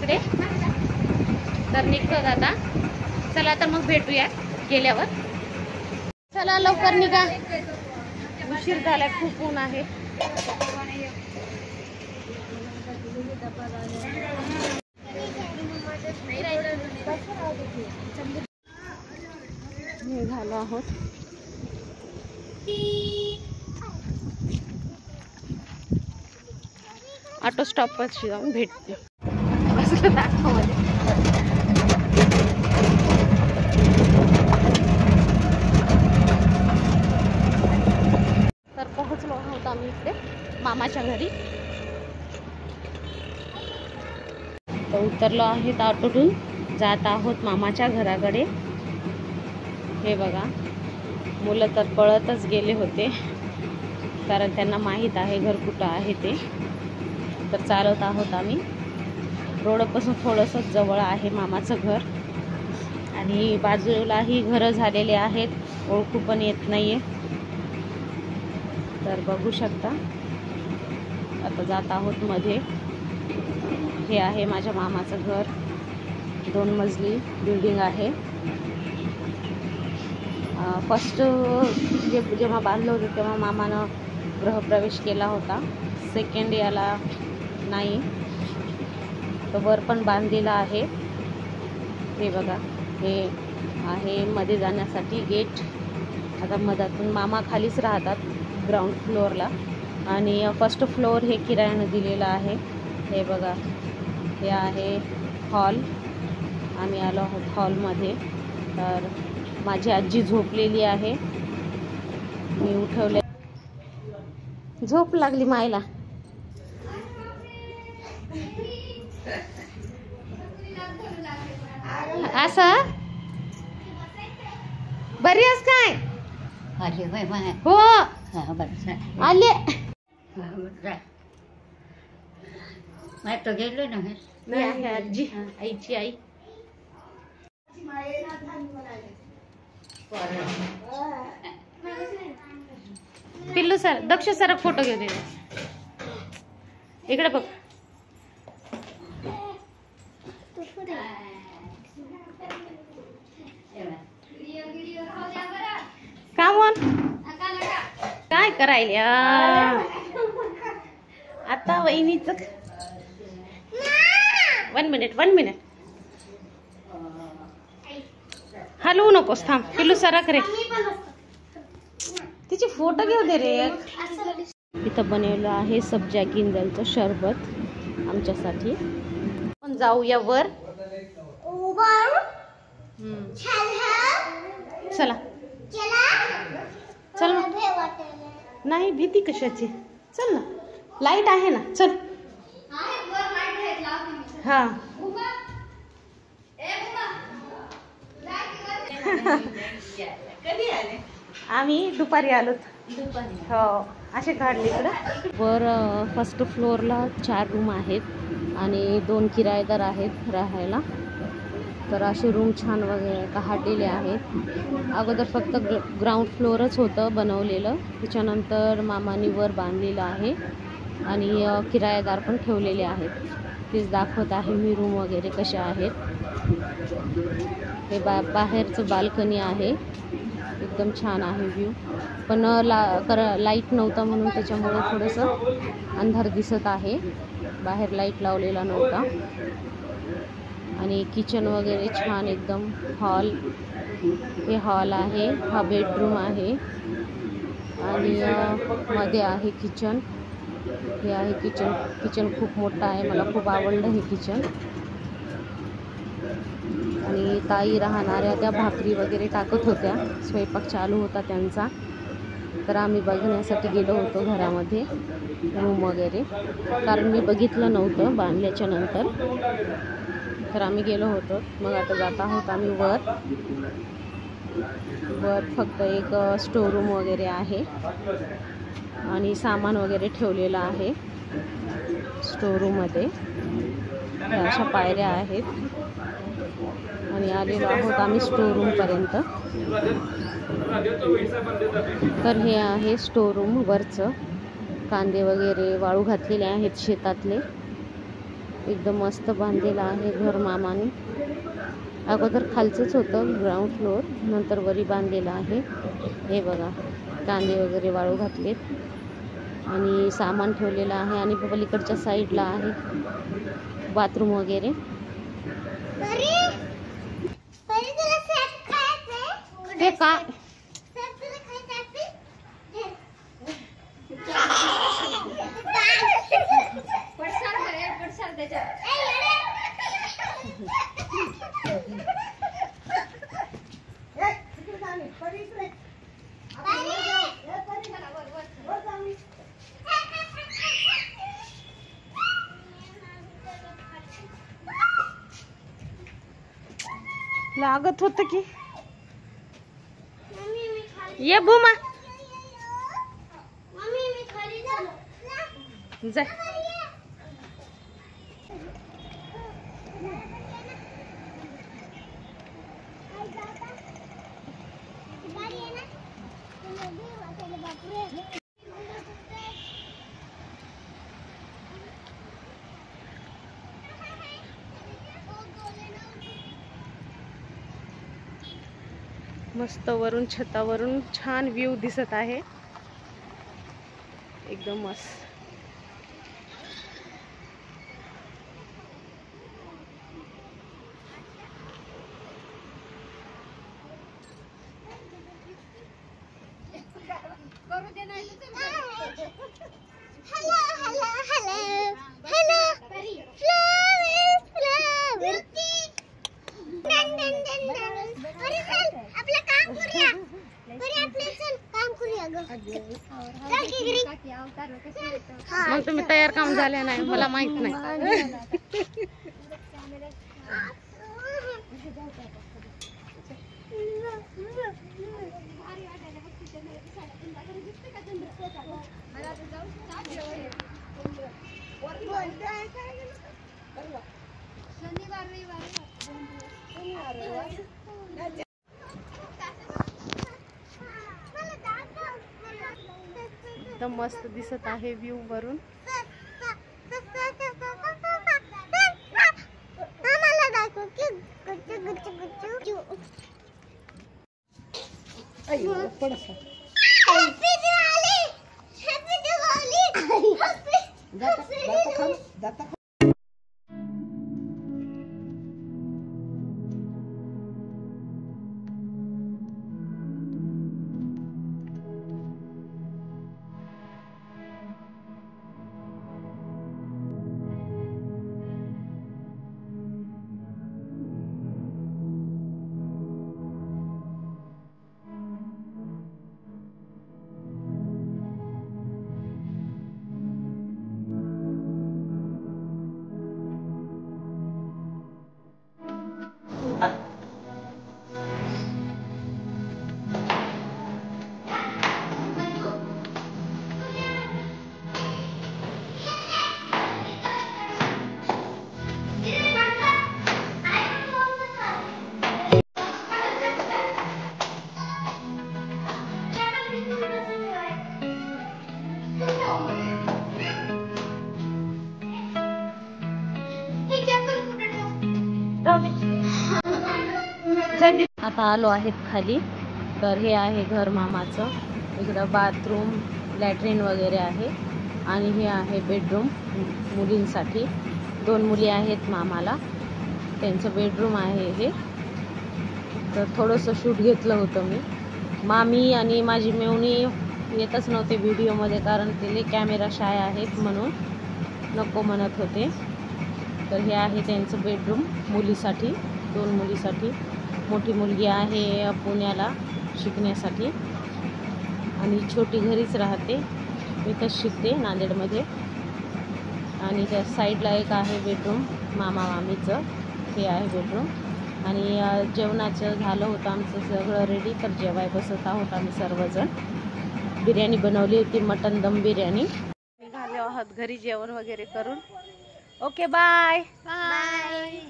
इकडे, तर निघतो आता. चला तर मग भेटूया गेल्यावर. चला लवकर निघा, उशीर झाला, खूप ऊन आहे. निघालो आहोत. ऑटो स्टॉपवरची जाऊन भेटते. तर पोहोचलो आहोत आम्ही इकडे मामाच्या घरी. तर उतरलो आहेत ऑटोतून, जात आहोत मामाच्या घराकडे. हे बघा, मुलं तर पळतच गेले होते, कारण त्यांना माहीत आहे घर कुठं आहे ते. तर चालत आहोत आम्ही. रोडपासून थोडंसं जवळ आहे मामाचं घर, आणि बाजूलाही घरं झालेले आहेत, ओळखू पण येत नाही आहे. तर बघू शकता, आता जात आहोत मध्ये. हे आहे माझ्या मामाचं घर, 2 मजली बिल्डिंग आहे. फर्स्ट जेव्हा बांधलं होतं तेव्हा मामानं गृहप्रवेश केला होता. सेकंड याला नाही, तो वर पण बांधलेला आहे. हे बघा, हे आहे मध्ये जाण्यासाठी गेट. आता मधातून मामा खालीच राहतात ग्राउंड फ्लोअरला, आणि फर्स्ट फ्लोअर हे किरायानं दिलेलं आहे. हे बघा, हे आहे हॉल. आम्ही आलो आहोत हॉलमध्ये. तर माझी आजी झोपलेली आहे, मी उठवले. झोप लागली मायला. असं बरी आहेस काय? हो आले. गेलो ना आजी, आईची आई. पिल्लू सर, दक्ष सर फोटो घेऊ दे. इकडे बघ. कामोन काय करायला आता वहिनीच. 1 मिनिट हलवू नकोस, थांब. पिल्लू सरक रे, तिचे फोटो घेऊ दे रे. इथं बनवलं आहे सब्जा गिंजलचं शरबत आमच्यासाठी. आपण जाऊया वर. चला चल ना. नाही, भीती कशाची. चल ना, लाईट आहे ना. चल. हा आम्ही दुपारी आलो. हो, असे काढले इकडं. वर फर्स्ट फ्लोअरला 4 रूम आहेत आणि 2 किरायेदार आहेत राहायला. तर असे रूम छान वगैरे काढलेले आहेत. अगोदर फक्त ग्राउंड फ्लोअरच होतं बनवलेलं, त्याच्यानंतर मामानी वर बांधलेलं आहे आणि किरायेदार पण ठेवलेले आहेत. तेच दाखवत आहे मी रूम वगैरे कशा आहेत. हे बाहेरचं बाल्कनी आहे, एकदम छान आहे व्ह्यू. पण लाईट नव्हता म्हणून त्याच्यामुळे थोडंसं अंधार दिसत आहे. बाहेर लाईट लावलेला नव्हता. आणि किचन वगैरे छान एकदम. हॉल, हे हॉल आहे. हा बेडरूम आहे आणि मध्ये आहे किचन. हे आहे किचन. किचन खूप मोठं आहे, मला खूप आवडलं हे किचन. आणि ताई राहणाऱ्या त्या भाकरी वगैरे टाकत होत्या, स्वयंपाक चालू होता त्यांचा. तर आम्ही बघण्यासाठी गेलो होतो घरामध्ये रूम वगैरे, कारण मी बघितलं नव्हतं बांधल्याच्या नंतर. तर आम्ही गेलो होतो. मग आता जात आहोत आम्ही वर. फक्त एक स्टोर रूम वगैरे आहे आणि सामान वगैरे ठेवलेलं आहे स्टोर रूममध्ये. अशा पायऱ्या आहेत आणि आलेलो आहोत आम्ही स्टोर रूमपर्यंत. तर हे आहे स्टोर रूम वरचं. कांदे वगैरे वाळू घातलेले आहेत शेतातले. एकदम मस्त बांधलेलं आहे घर मामाने. अगोदर खालचंच होतं ग्राउंड फ्लोअर, नंतर वरी बांधलेलं आहे. हे बघा कांदे वगैरे वाळू घातलेत आणि सामान ठेवलेलं आहे. आणि पलीकडच्या साईडला आहे बाथरूम वगैरे. ते काय लागत होत की ये बुमा जा. मस्त वरून छतावरून छान व्ह्यू दिसत आहे. एकदम मस्त. मग तुम्ही तयार काम झाले नाही मला माहित नाही. एकदम मस्त दिसत आहे व्ह्यू वरून. आता आलो आहेत खाली. तर हे आहे घर मामाचं. इकडं बाथरूम लॅट्रिन वगैरे आहे. आणि हे आहे बेडरूम मुलींसाठी. 2 मुली आहेत मामाला, त्यांचं बेडरूम आहे हे. तर थोडंसं शूट घेतलं होतं मी. मामी आणि माझी मेवणी येतच नव्हते व्हिडिओमध्ये, कारण तिले कॅमेरा शाय आहेत म्हणून नको म्हणत होते. तर हे आहे त्यांचं बेडरूम मुलीसाठी, 2 मुलीसाठी. मोठी मुलगी आहे पुण्याला शिकण्यासाठी आणि छोटी घरीच राहते. इथंच शिकते नांदेडमध्ये. आणि त्या साईडला एक आहे बेडरूम मामा मामीचं. हे आहे बेडरूम. आणि जेवणाचं झालं होतं आमचं सगळं रेडी. तर जेवाय बसत आहोत आम्ही सर्वजण. बिर्याणी बनवली होती, मटन दम बिर्याणी. निघाले आहोत घरी जेवण वगैरे करून. Okay bye bye.